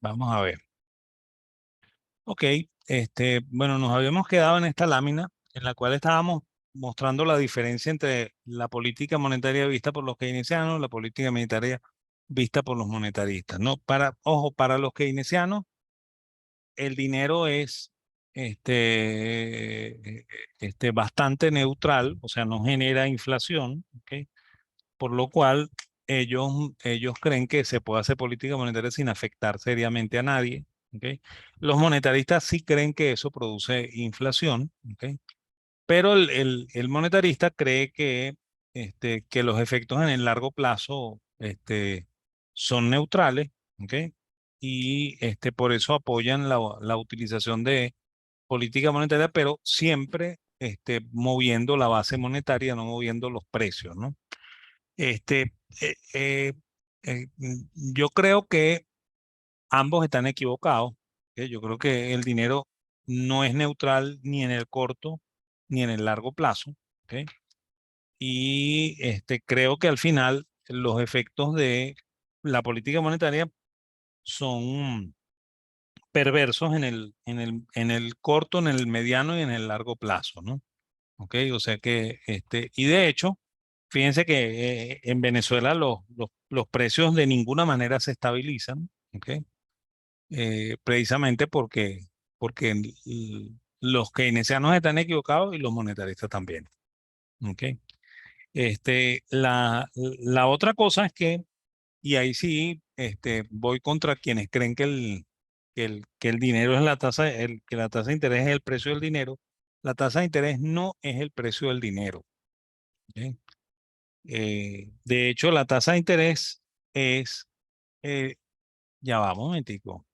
Vamos a ver. Ok, bueno, nos habíamos quedado en esta lámina en la cual estábamos mostrando la diferencia entre la política monetaria vista por los keynesianos y la política monetaria vista por los monetaristas, ¿no? Ojo, para los keynesianos, el dinero es bastante neutral, o sea, no genera inflación, ¿ok? Por lo cual ellos creen que se puede hacer política monetaria sin afectar seriamente a nadie. ¿Ok? Los monetaristas sí creen que eso produce inflación. ¿Ok? Pero el monetarista cree que los efectos en el largo plazo son neutrales. ¿Ok? Y por eso apoyan la utilización de política monetaria, pero siempre moviendo la base monetaria, no moviendo los precios, ¿no? Este, eh, eh, yo creo que ambos están equivocados. ¿Ok? Yo creo que el dinero no es neutral ni en el corto ni en el largo plazo. ¿Ok? Y creo que al final los efectos de la política monetaria son perversos en el corto, en el mediano y en el largo plazo, ¿no? ¿Ok? O sea que, y de hecho, fíjense que en Venezuela los precios de ninguna manera se estabilizan, ¿ok? Precisamente porque los keynesianos están equivocados y los monetaristas también, ¿ok? La otra cosa es que, y ahí sí, voy contra quienes creen que el dinero es que la tasa de interés es el precio del dinero. La tasa de interés no es el precio del dinero. ¿Ok? De hecho, la tasa de interés es, ya va, un momentico.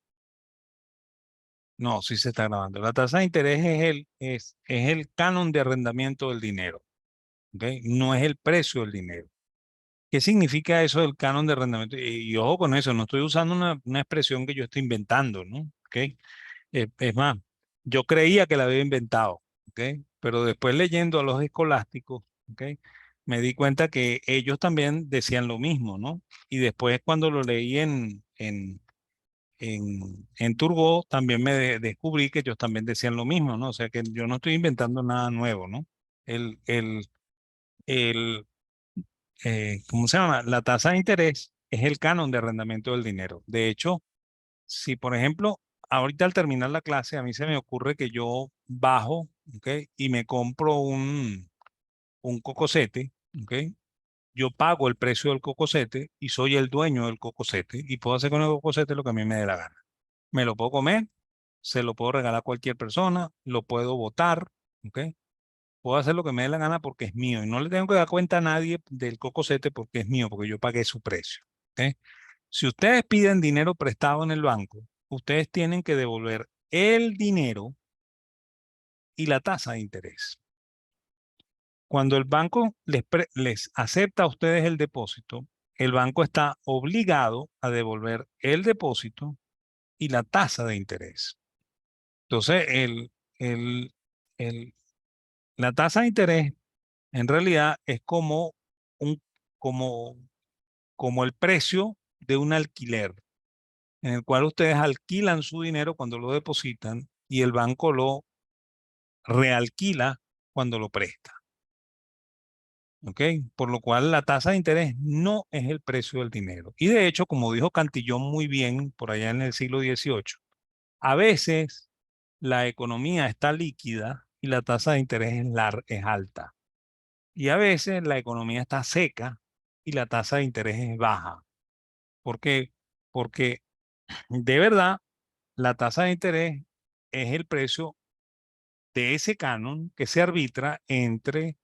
No, sí se está grabando. La tasa de interés es el canon de arrendamiento del dinero. ¿Ok? No es el precio del dinero. ¿Qué significa eso del canon de arrendamiento? Y ojo con eso, no estoy usando una expresión que yo estoy inventando, ¿no? ¿Ok? Es más, yo creía que la había inventado, ¿ok? Pero después leyendo a los escolásticos, ¿ok? Me di cuenta que ellos también decían lo mismo, ¿no? Y después cuando lo leí en Turgot, también descubrí que ellos también decían lo mismo, ¿no? O sea que yo no estoy inventando nada nuevo, ¿no? El, el, el, ¿Cómo se llama? La tasa de interés es el canon de arrendamiento del dinero. De hecho, si, por ejemplo, ahorita al terminar la clase, a mí se me ocurre que yo bajo, ¿ok? Y me compro un cocosete, ¿ok? Yo pago el precio del cocosete y soy el dueño del cocosete y puedo hacer con el cocosete lo que a mí me dé la gana. Me lo puedo comer, se lo puedo regalar a cualquier persona, lo puedo botar, ¿ok? Puedo hacer lo que me dé la gana porque es mío y no le tengo que dar cuenta a nadie del cocosete porque es mío, porque yo pagué su precio, ¿ok? Si ustedes piden dinero prestado en el banco, ustedes tienen que devolver el dinero y la tasa de interés. Cuando el banco les acepta a ustedes el depósito, el banco está obligado a devolver el depósito y la tasa de interés. Entonces, el, el- la tasa de interés en realidad es un, como, como el precio de un alquiler, en el cual ustedes alquilan su dinero cuando lo depositan y el banco lo realquila cuando lo presta. ¿Ok? Por lo cual la tasa de interés no es el precio del dinero. Y de hecho, como dijo Cantillón muy bien por allá en el siglo XVIII, a veces la economía está líquida y la tasa de interés es alta. Y a veces la economía está seca y la tasa de interés es baja. ¿Por qué? Porque de verdad la tasa de interés es el precio de ese canon que se arbitra entre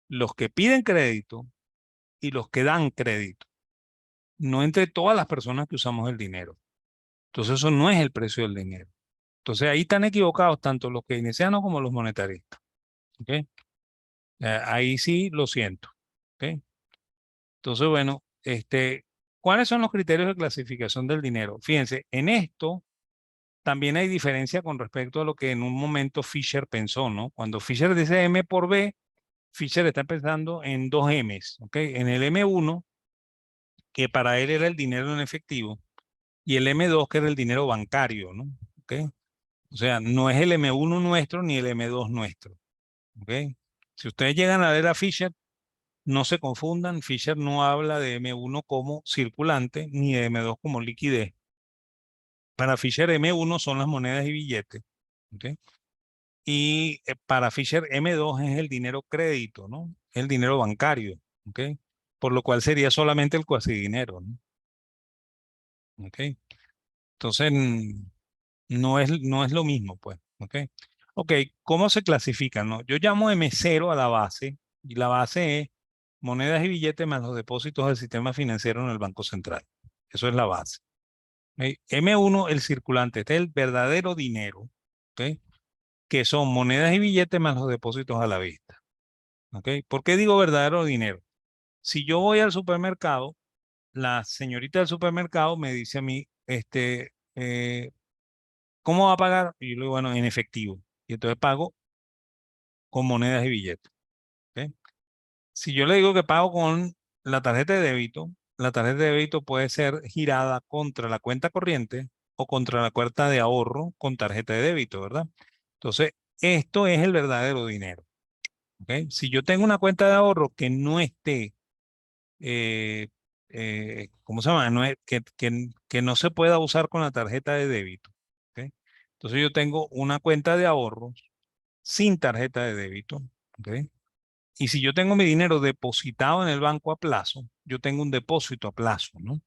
los que piden crédito y los que dan crédito, no entre todas las personas que usamos el dinero. Entonces eso no es el precio del dinero. Entonces ahí están equivocados tanto los keynesianos como los monetaristas. ¿Ok? Ahí sí lo siento. ¿Ok? Entonces, bueno, ¿cuáles son los criterios de clasificación del dinero? Fíjense, en esto también hay diferencia con respecto a lo que en un momento Fisher pensó, ¿no? Cuando Fisher dice M por B, Fisher está pensando en dos M's, ¿ok? En el M1, que para él era el dinero en efectivo, y el M2 que era el dinero bancario, ¿no? ¿Ok? O sea, no es el M1 nuestro ni el M2 nuestro, ¿ok? Si ustedes llegan a ver a Fisher, no se confundan, Fisher no habla de M1 como circulante ni de M2 como liquidez. Para Fisher M1 son las monedas y billetes, ¿ok? Y para Fisher M2 es el dinero crédito, ¿no? El dinero bancario, ¿ok? Por lo cual sería solamente el cuasi dinero, ¿no? ¿Ok? Entonces, no es lo mismo, pues, ¿ok? Ok, ¿cómo se clasifican, no? Yo llamo M0 a la base, y la base es monedas y billetes más los depósitos del sistema financiero en el Banco Central. Eso es la base. ¿Ok? M1, el circulante, este es el verdadero dinero, ¿ok? Que son monedas y billetes más los depósitos a la vista. ¿Ok? ¿Por qué digo verdadero dinero? Si yo voy al supermercado, la señorita del supermercado me dice a mí, ¿cómo va a pagar? Y yo le digo, bueno, en efectivo. Y entonces pago con monedas y billetes. ¿Ok? Si yo le digo que pago con la tarjeta de débito, la tarjeta de débito puede ser girada contra la cuenta corriente o contra la cuenta de ahorro con tarjeta de débito, ¿verdad? Entonces, esto es el verdadero dinero. ¿Ok? Si yo tengo una cuenta de ahorro que no esté ¿cómo se llama? No es, que no se pueda usar con la tarjeta de débito. ¿Ok? Entonces yo tengo una cuenta de ahorros sin tarjeta de débito. ¿Ok? Y si yo tengo mi dinero depositado en el banco a plazo, yo tengo un depósito a plazo, ¿no?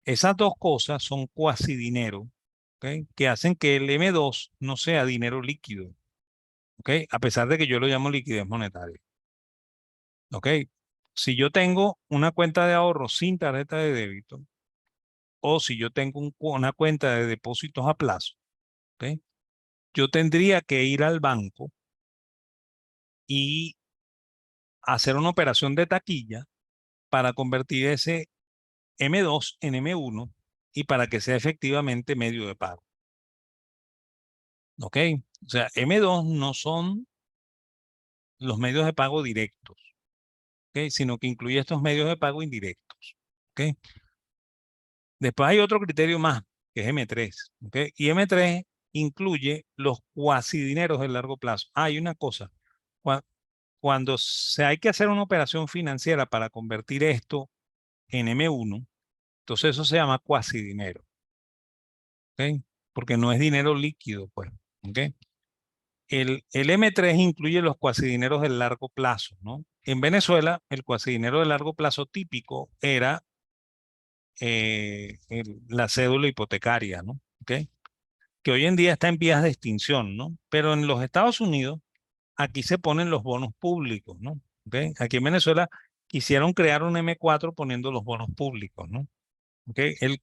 Esas dos cosas son cuasi dinero, ¿ok? Que hacen que el M2 no sea dinero líquido, ¿ok? A pesar de que yo lo llamo liquidez monetaria. ¿Ok? Si yo tengo una cuenta de ahorro sin tarjeta de débito o si yo tengo una cuenta de depósitos a plazo, ¿ok? Yo tendría que ir al banco y hacer una operación de taquilla para convertir ese M2 en M1 y para que sea efectivamente medio de pago. ¿Ok? O sea, M2 no son los medios de pago directos, ¿ok? Sino que incluye estos medios de pago indirectos. ¿Ok? Después hay otro criterio más, que es M3. ¿Ok? Y M3 incluye los cuasi dineros de largo plazo. Hay una cosa, cuando hay que hacer una operación financiera para convertir esto en M1, entonces eso se llama cuasi dinero. ¿Ok? Porque no es dinero líquido, pues. ¿Ok? El M3 incluye los cuasi dineros de largo plazo, ¿no? En Venezuela, el cuasi dinero de largo plazo típico era la cédula hipotecaria, ¿no? ¿Ok? Que hoy en día está en vías de extinción, ¿no? Pero en los Estados Unidos, aquí se ponen los bonos públicos, ¿no? ¿Ok? Aquí en Venezuela quisieron crear un M4 poniendo los bonos públicos, ¿no? ¿Ok?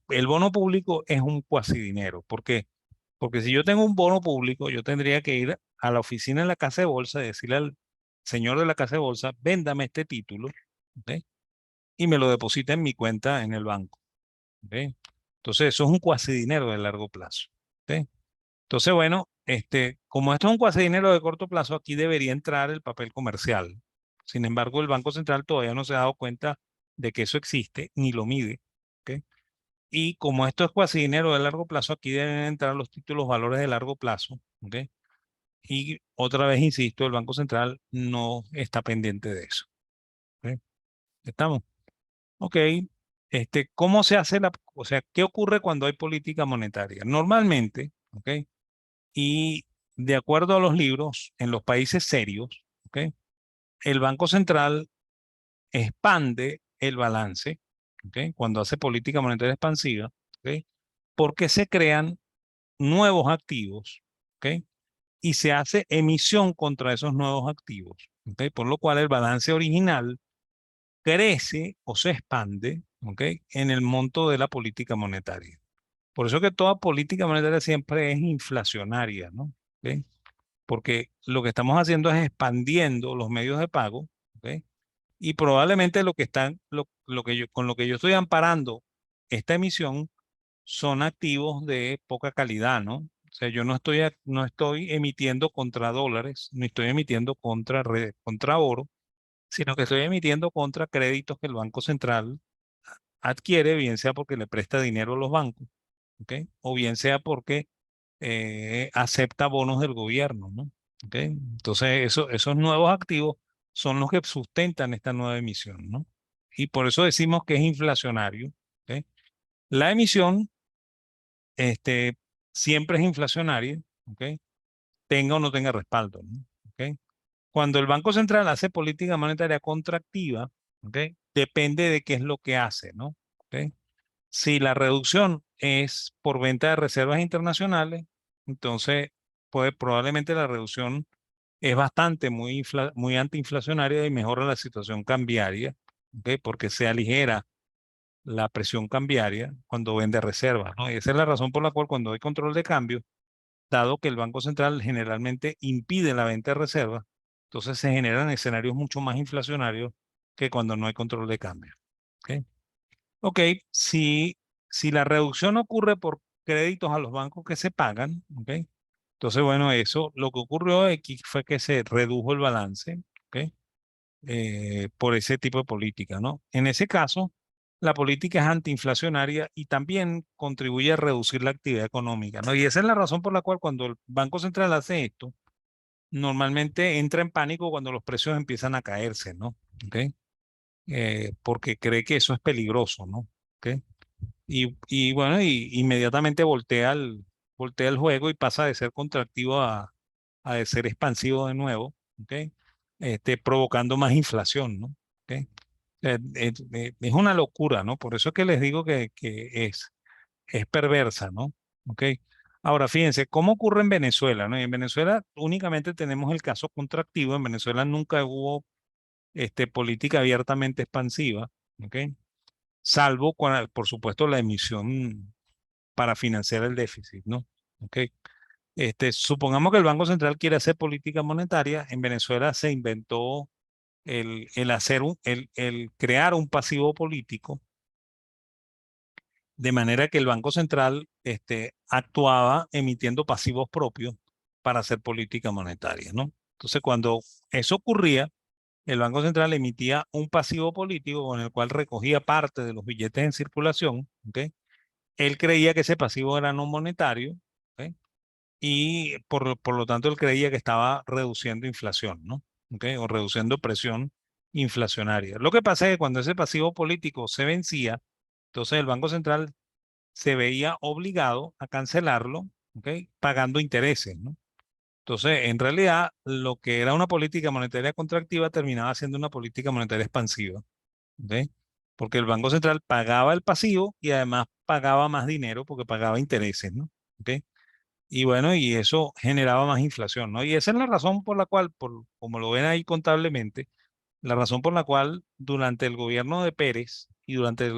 El bono público es un cuasi dinero. ¿Por qué? Porque si yo tengo un bono público, yo tendría que ir a la oficina de la casa de bolsa y decirle al señor de la casa de bolsa, véndame este título, ¿ok? Y me lo deposita en mi cuenta en el banco. ¿Ok? Entonces, eso es un cuasi dinero de largo plazo. ¿Ok? Entonces, bueno, como esto es un cuasi dinero de corto plazo, aquí debería entrar el papel comercial. Sin embargo, el Banco Central todavía no se ha dado cuenta de que eso existe ni lo mide. ¿Ok? Y como esto es cuasi dinero de largo plazo, aquí deben entrar los títulos valores de largo plazo. ¿Ok? Y otra vez insisto, el Banco Central no está pendiente de eso. ¿Ok? ¿Estamos? Ok. ¿Cómo se hace o sea, qué ocurre cuando hay política monetaria? Normalmente, ¿ok? Y de acuerdo a los libros, en los países serios, ¿ok? El Banco Central expande el balance, ¿ok? Cuando hace política monetaria expansiva, ¿ok? Porque se crean nuevos activos, ¿ok? Y se hace emisión contra esos nuevos activos, ¿ok? Por lo cual el balance original crece o se expande, ¿ok? En el monto de la política monetaria. Por eso que toda política monetaria siempre es inflacionaria, ¿no? ¿Ok? Porque lo que estamos haciendo es expandiendo los medios de pago, ¿ok? Y probablemente con lo que yo estoy amparando esta emisión son activos de poca calidad, ¿no? O sea, yo no estoy emitiendo contra dólares, no estoy emitiendo contra oro, sino que estoy emitiendo contra créditos que el Banco Central adquiere, bien sea porque le presta dinero a los bancos, ¿ok? O bien sea porque acepta bonos del gobierno, ¿no? ¿Ok? Entonces, esos nuevos activos son los que sustentan esta nueva emisión, ¿no? Y por eso decimos que es inflacionario, ¿ok? La emisión, este, siempre es inflacionaria, ¿ok? Tenga o no tenga respaldo, ¿no? ¿Ok? Cuando el Banco Central hace política monetaria contractiva, ¿ok? Depende de qué es lo que hace, ¿no? ¿Ok? Si la reducción es por venta de reservas internacionales, entonces probablemente la reducción es bastante muy antiinflacionaria y mejora la situación cambiaria, ¿ok? Porque se aligera la presión cambiaria cuando vende reservas, ¿no? Y esa es la razón por la cual cuando hay control de cambio, dado que el Banco Central generalmente impide la venta de reservas, entonces se generan escenarios mucho más inflacionarios que cuando no hay control de cambio. ¿Ok? Ok, si la reducción ocurre por créditos a los bancos que se pagan, ¿ok? Entonces, bueno, eso, lo que ocurrió aquí fue que se redujo el balance, ¿ok? Por ese tipo de política, ¿no? En ese caso, la política es antiinflacionaria y también contribuye a reducir la actividad económica, ¿no? Y esa es la razón por la cual cuando el Banco Central hace esto, normalmente entra en pánico cuando los precios empiezan a caerse, ¿no? ¿Ok? Porque cree que eso es peligroso, ¿no? ¿Ok? Y bueno, inmediatamente voltea el juego y pasa de ser contractivo a de ser expansivo de nuevo, ¿ok? Provocando más inflación, ¿no? ¿Ok? Es una locura, ¿no? Por eso es que les digo que es perversa, ¿no? ¿Ok? Ahora, fíjense, ¿cómo ocurre en Venezuela, ¿no? Y en Venezuela únicamente tenemos el caso contractivo, en Venezuela nunca hubo política abiertamente expansiva, ¿ok? Salvo, por supuesto, la emisión para financiar el déficit, ¿no? ¿Ok? Supongamos que el Banco Central quiere hacer política monetaria, en Venezuela se inventó el crear un pasivo político, de manera que el Banco Central actuaba emitiendo pasivos propios para hacer política monetaria, ¿no? Entonces, cuando eso ocurría, el Banco Central emitía un pasivo político con el cual recogía parte de los billetes en circulación, ¿ok? Él creía que ese pasivo era no monetario, ¿ok? Y por lo tanto él creía que estaba reduciendo inflación, ¿no? ¿Ok? O reduciendo presión inflacionaria. Lo que pasa es que cuando ese pasivo político se vencía, entonces el Banco Central se veía obligado a cancelarlo, ¿ok? Pagando intereses, ¿no? Entonces, en realidad, lo que era una política monetaria contractiva terminaba siendo una política monetaria expansiva, ¿ok? Porque el Banco Central pagaba el pasivo y además pagaba más dinero porque pagaba intereses, ¿no? ¿Ok? Y bueno, y eso generaba más inflación, ¿no? Y esa es la razón por la cual, como lo ven ahí contablemente, la razón por la cual durante el gobierno de Pérez y durante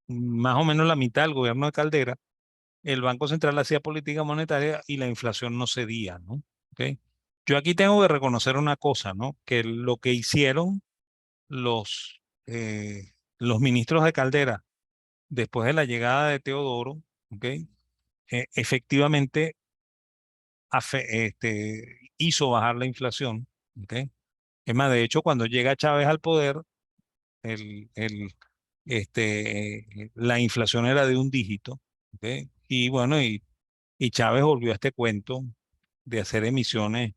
más o menos la mitad del gobierno de Caldera, el Banco Central hacía política monetaria y la inflación no cedía, ¿no? ¿Ok? Yo aquí tengo que reconocer una cosa, ¿no? Que lo que hicieron los, los ministros de Caldera después de la llegada de Teodoro, ¿ok? Efectivamente hizo bajar la inflación, ¿ok? Es más, de hecho, cuando llega Chávez al poder, el, el, la inflación era de un dígito, ¿ok? Y bueno, y Chávez volvió a este cuento de hacer emisiones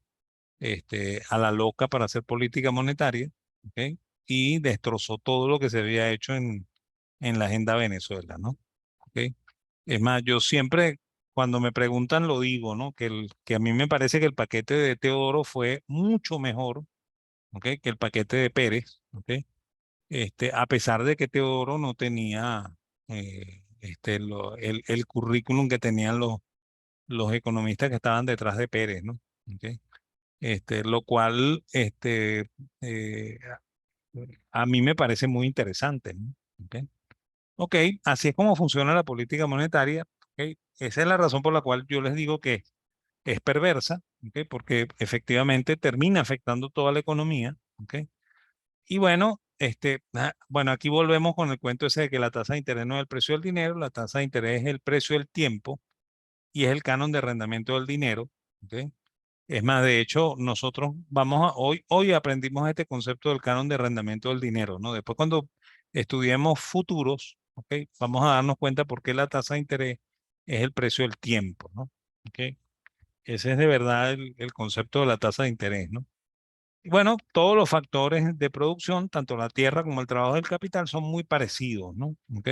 a la loca para hacer política monetaria, ¿ok? Y destrozó todo lo que se había hecho en la agenda Venezuela, ¿no? ¿Ok? Es más, yo siempre, cuando me preguntan, lo digo, ¿no? Que a mí me parece que el paquete de Teodoro fue mucho mejor, ¿ok? Que el paquete de Pérez, ¿ok? A pesar de que Teodoro no tenía el currículum que tenían los economistas que estaban detrás de Pérez, ¿no? ¿Ok? Lo cual eh, a mí me parece muy interesante, ¿no? ¿Ok? Ok, así es como funciona la política monetaria. ¿Ok? Esa es la razón por la cual yo les digo que es perversa, ¿ok? Porque efectivamente termina afectando toda la economía. ¿Ok? Y bueno, bueno, aquí volvemos con el cuento ese de que la tasa de interés no es el precio del dinero, la tasa de interés es el precio del tiempo y es el canon de arrendamiento del dinero. ¿Ok? Es más, de hecho, nosotros hoy aprendimos este concepto del canon de arrendamiento del dinero, ¿no? Después cuando estudiemos futuros, ¿ok? Vamos a darnos cuenta por qué la tasa de interés es el precio del tiempo, ¿no? ¿Ok? Ese es de verdad el concepto de la tasa de interés, ¿no? Y bueno, todos los factores de producción, tanto la tierra como el trabajo del capital, son muy parecidos, ¿no? ¿Ok?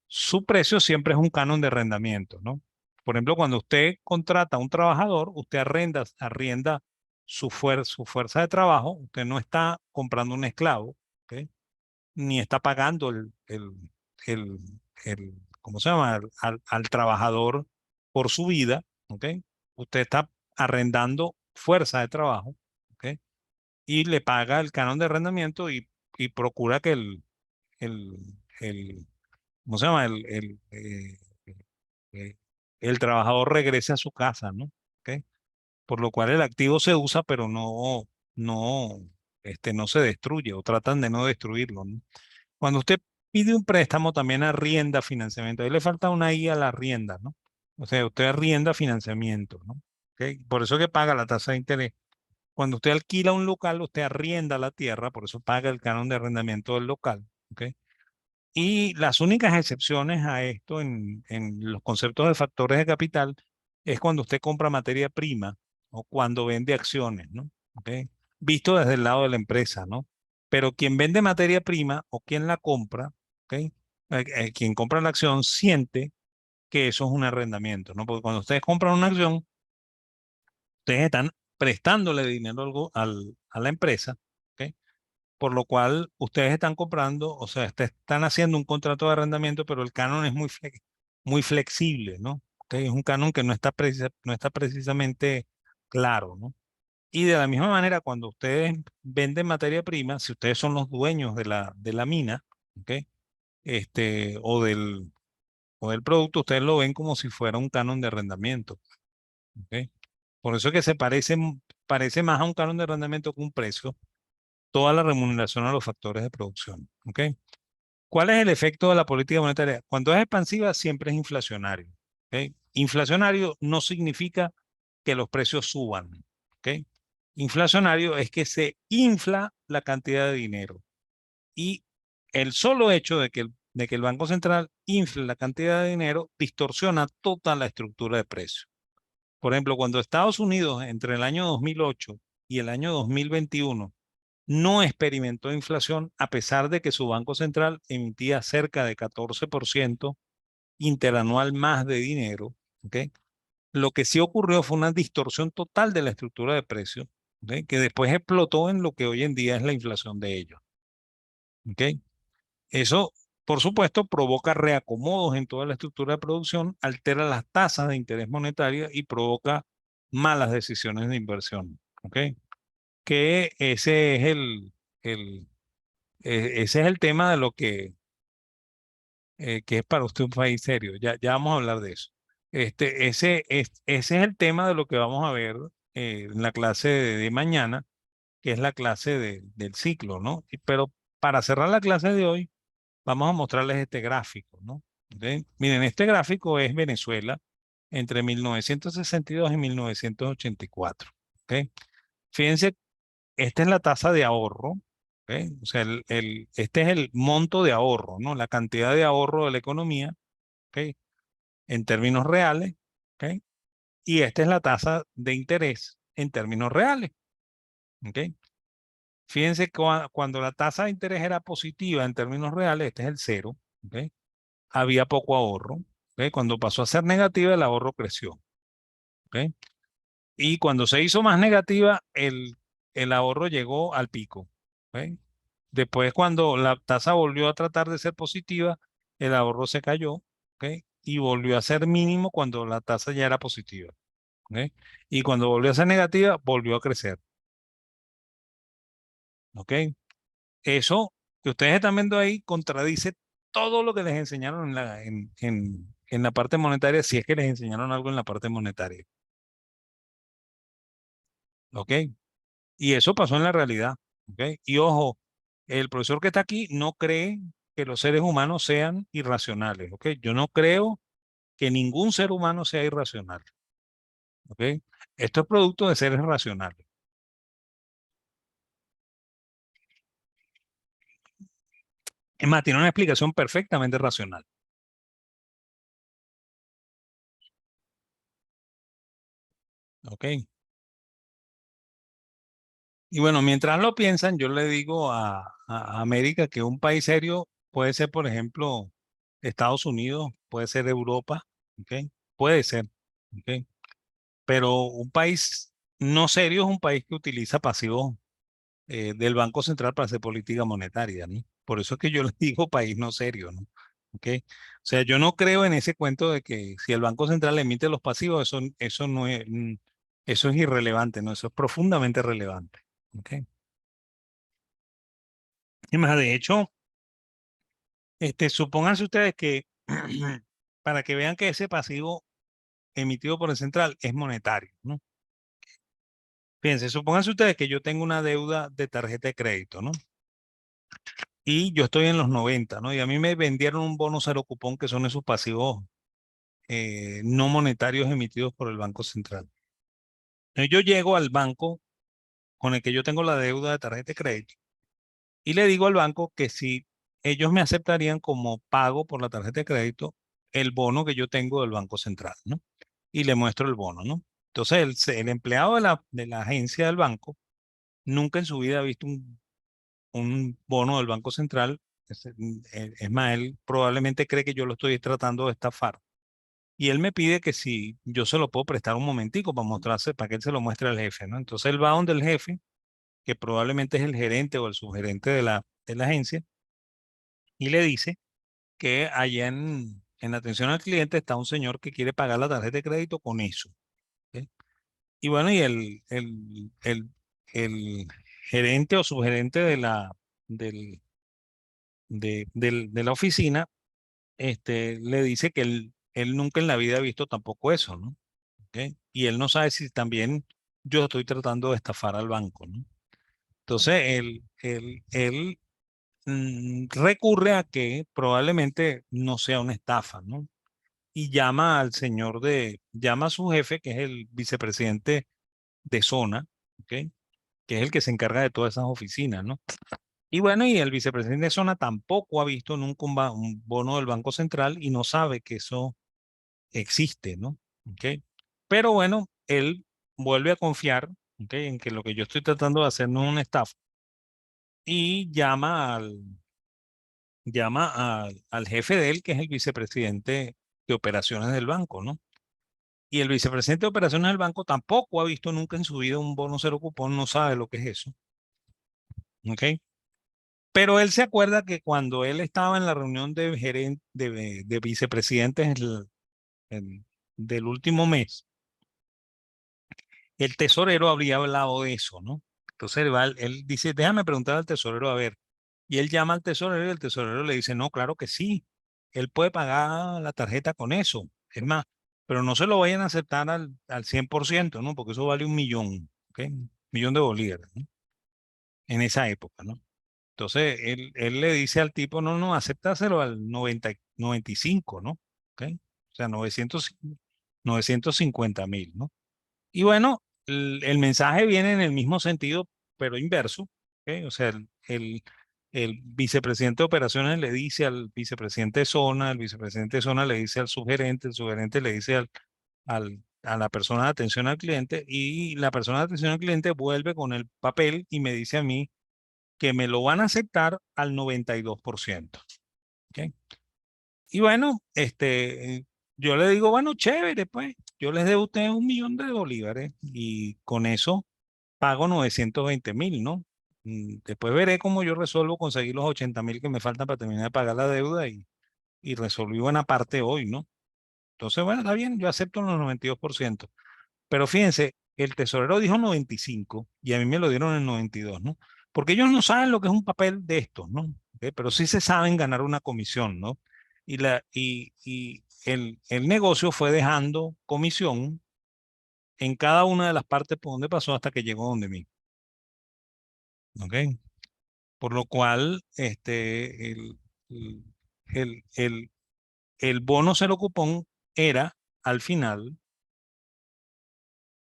Su precio siempre es un canon de arrendamiento, ¿no? Por ejemplo, cuando usted contrata a un trabajador, usted arrienda su fuerza de trabajo, usted no está comprando un esclavo, ¿ok? Ni está pagando el, ¿cómo se llama? Al trabajador por su vida, ¿ok? Usted está arrendando fuerza de trabajo, ¿ok? Y le paga el canon de arrendamiento y procura que el, el ¿cómo se llama? Eh, el trabajador regrese a su casa, ¿no? ¿Ok? Por lo cual el activo se usa, pero no, no se destruye o tratan de no destruirlo, ¿no? Cuando usted pide un préstamo, también arrienda financiamiento. Ahí le falta una I a la arrienda, ¿no? O sea, usted arrienda financiamiento, ¿no? ¿Ok? Por eso que paga la tasa de interés. Cuando usted alquila un local, usted arrienda la tierra, por eso paga el canon de arrendamiento del local, ¿ok? Y las únicas excepciones a esto en los conceptos de factores de capital es cuando usted compra materia prima o cuando vende acciones, ¿no? ¿Ok? Visto desde el lado de la empresa, ¿no? Pero quien vende materia prima o quien la compra, ¿ok? Quien compra la acción siente que eso es un arrendamiento, ¿no? Porque cuando ustedes compran una acción, ustedes están prestándole dinero a la empresa, ¿ok? Por lo cual ustedes están comprando, o sea, están haciendo un contrato de arrendamiento, pero el canon es muy flexible, ¿no? ¿Ok? Es un canon que no está precisamente claro, ¿no? Y de la misma manera, cuando ustedes venden materia prima, si ustedes son los dueños de la mina, ¿ok? Este, o del producto, ustedes lo ven como si fuera un canon de arrendamiento, ¿ok? Por eso es que parece más a un canon de arrendamiento que un precio, toda la remuneración a los factores de producción, ¿ok? ¿Cuál es el efecto de la política monetaria? Cuando es expansiva, siempre es inflacionario. ¿Ok? Inflacionario no significa que los precios suban. ¿Ok? Inflacionario es que se infla la cantidad de dinero. Y el solo hecho de que el Banco Central infle la cantidad de dinero distorsiona toda la estructura de precios. Por ejemplo, cuando Estados Unidos entre el año 2008 y el año 2021 no experimentó inflación a pesar de que su Banco Central emitía cerca de 14% interanual más de dinero, ¿ok? Lo que sí ocurrió fue una distorsión total de la estructura de precios, ¿ok? Que después explotó en lo que hoy en día es la inflación de ellos, ¿ok? Eso, por supuesto, provoca reacomodos en toda la estructura de producción, altera las tasas de interés monetario y provoca malas decisiones de inversión, ¿ok? Que ese es el, ese es el tema de lo que es para usted un país serio. Ya vamos a hablar de eso. Ese es el tema de lo que vamos a ver en la clase de mañana, que es la clase del ciclo, ¿no? Pero para cerrar la clase de hoy, vamos a mostrarles este gráfico, ¿no? ¿Ok? Miren, este gráfico es Venezuela entre 1962 y 1984. ¿Ok? Fíjense, esta es la tasa de ahorro, ¿ok? O sea, este es el monto de ahorro, ¿no? La cantidad de ahorro de la economía, ¿ok? En términos reales, ¿ok? Y esta es la tasa de interés en términos reales, ¿ok? Fíjense cuando la tasa de interés era positiva en términos reales, este es el cero, ¿ok? Había poco ahorro, ¿ok? Cuando pasó a ser negativa, el ahorro creció, ¿ok? Y cuando se hizo más negativa, el ahorro llegó al pico, ¿ok? Después, cuando la tasa volvió a tratar de ser positiva, el ahorro se cayó, ¿ok? Y volvió a ser mínimo cuando la tasa ya era positiva, ¿ok? Y cuando volvió a ser negativa, volvió a crecer, ¿ok? Eso que ustedes están viendo ahí contradice todo lo que les enseñaron en la parte monetaria, si es que les enseñaron algo en la parte monetaria, ¿ok? Y eso pasó en la realidad, ¿ok? Y ojo, el profesor que está aquí no cree que los seres humanos sean irracionales, ¿ok? Yo no creo que ningún ser humano sea irracional, ¿ok? Esto es producto de seres racionales. Es más, tiene una explicación perfectamente racional. ¿Ok? Y bueno, mientras lo piensan, yo le digo a América que un país serio puede ser, por ejemplo, Estados Unidos, puede ser Europa, ¿ok? Puede ser, ¿ok? Pero un país no serio es un país que utiliza pasivos del Banco Central para hacer política monetaria, ¿no? Por eso es que yo le digo país no serio, ¿no? ¿Ok? O sea, yo no creo en ese cuento de que si el Banco Central emite los pasivos, eso no es, eso es irrelevante, ¿no? Eso es profundamente relevante, ¿ok? Y más, de hecho, supónganse ustedes que para que vean que ese pasivo emitido por el central es monetario, ¿no? Fíjense, supónganse ustedes que yo tengo una deuda de tarjeta de crédito, ¿no? Y yo estoy en los 90, ¿no? Y a mí me vendieron un bono cero cupón que son esos pasivos no monetarios emitidos por el Banco Central. Entonces, yo llego al banco con el que yo tengo la deuda de tarjeta de crédito y le digo al banco que si ellos me aceptarían como pago por la tarjeta de crédito el bono que yo tengo del Banco Central, ¿no? Y le muestro el bono, ¿no? Entonces, el empleado de la agencia del banco nunca en su vida ha visto un bono del Banco Central. Es más, él probablemente cree que yo lo estoy tratando de estafar. Y él me pide que si yo se lo puedo prestar un momentico para mostrarse, para que él se lo muestre al jefe, ¿no? Entonces él va donde el jefe, que probablemente es el gerente o el subgerente de la agencia, y le dice que allá en atención al cliente está un señor que quiere pagar la tarjeta de crédito con eso. ¿Ok? Y bueno, y el gerente o subgerente de la oficina le dice que él nunca en la vida ha visto tampoco eso, ¿no? ¿Ok? Y él no sabe si también yo estoy tratando de estafar al banco, ¿no? Entonces, él recurre a que probablemente no sea una estafa, ¿no? Y llama a su jefe, que es el vicepresidente de zona, ¿ok? Que es el que se encarga de todas esas oficinas, ¿no? Y bueno, y el vicepresidente de zona tampoco ha visto nunca un bono del Banco Central y no sabe que eso existe, ¿no? ¿Ok? Pero bueno, él vuelve a confiar, ¿ok? En que lo que yo estoy tratando de hacer no es una estafa y llama al jefe de él, que es el vicepresidente de operaciones del banco, ¿no? Y el vicepresidente de operaciones del banco tampoco ha visto nunca en su vida un bono cero cupón, no sabe lo que es eso, ¿ok? Pero él se acuerda que cuando él estaba en la reunión de vicepresidentes del último mes, el tesorero habría hablado de eso, ¿no? Entonces él dice, déjame preguntar al tesorero a ver. Y él llama al tesorero y el tesorero le dice, no, claro que sí, él puede pagar la tarjeta con eso. Es más, pero no se lo vayan a aceptar al 100%, ¿no? Porque eso vale 1 millón, ¿ok? 1 millón de bolívares, ¿no? En esa época, ¿no? Entonces él le dice al tipo, no, no, acéptaselo al 95, ¿no? ¿Ok? O sea, 950.000, ¿no? Y bueno, el mensaje viene en el mismo sentido, pero inverso. ¿Ok? O sea, el vicepresidente de operaciones le dice al vicepresidente de zona, el vicepresidente de zona le dice al subgerente, el subgerente le dice a la persona de atención al cliente y la persona de atención al cliente vuelve con el papel y me dice a mí que me lo van a aceptar al 92%. ¿Ok? Y bueno, yo le digo, bueno, chévere, pues, yo les debo a ustedes 1 millón de bolívares y con eso pago 920.000, ¿no? Después veré cómo yo resuelvo conseguir los 80.000 que me faltan para terminar de pagar la deuda y resolví buena parte hoy, ¿no? Entonces, bueno, está bien, yo acepto los 92%. Pero fíjense, el tesorero dijo 95 y a mí me lo dieron en 92, ¿no? Porque ellos no saben lo que es un papel de estos, ¿no? Pero sí se saben ganar una comisión, ¿no? Y el negocio fue dejando comisión en cada una de las partes por donde pasó hasta que llegó donde mí, ¿ok? Por lo cual, el, el, el, el bono cero cupón era, al final,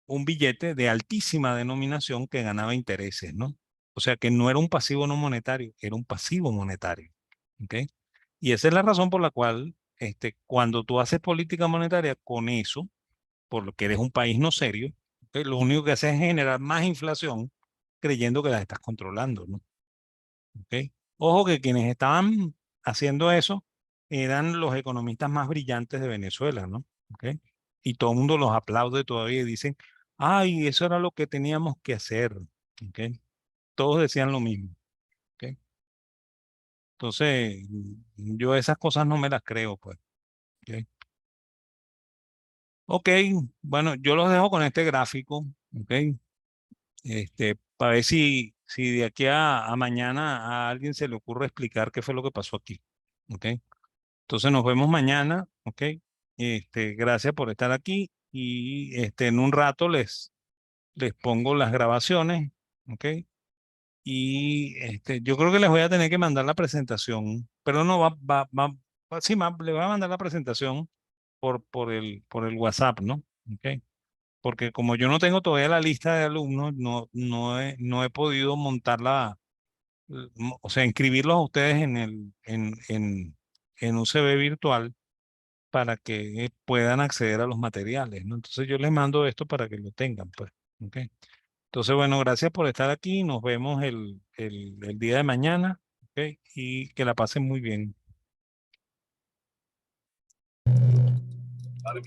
un billete de altísima denominación que ganaba intereses, ¿no? O sea que no era un pasivo no monetario, era un pasivo monetario. ¿ok? Y esa es la razón por la cual cuando tú haces política monetaria con eso, por lo que eres un país no serio, ¿ok? Lo único que haces es generar más inflación creyendo que la estás controlando, ¿no? ¿Ok? Ojo que quienes estaban haciendo eso eran los economistas más brillantes de Venezuela, ¿no? ¿Ok? Y todo el mundo los aplaude todavía y dicen, ay, eso era lo que teníamos que hacer, ¿ok? Todos decían lo mismo, ¿ok? Entonces, yo esas cosas no me las creo, pues. ¿Ok? Ok, bueno, yo los dejo con este gráfico, ¿ok? Para ver si de aquí a mañana a alguien se le ocurre explicar qué fue lo que pasó aquí, ¿ok? Entonces nos vemos mañana, ¿ok? Gracias por estar aquí y en un rato les pongo las grabaciones, ¿ok? Y yo creo que les voy a tener que mandar la presentación, pero no sí, le voy a mandar la presentación por el WhatsApp, ¿no? ¿Ok? Porque como yo no tengo todavía la lista de alumnos, no he podido montarla, o sea, inscribirlos a ustedes en UCB virtual para que puedan acceder a los materiales, ¿no? Entonces yo les mando esto para que lo tengan, pues. ¿Ok? Entonces, bueno, gracias por estar aquí. Nos vemos el día de mañana, ¿ok? Y que la pasen muy bien.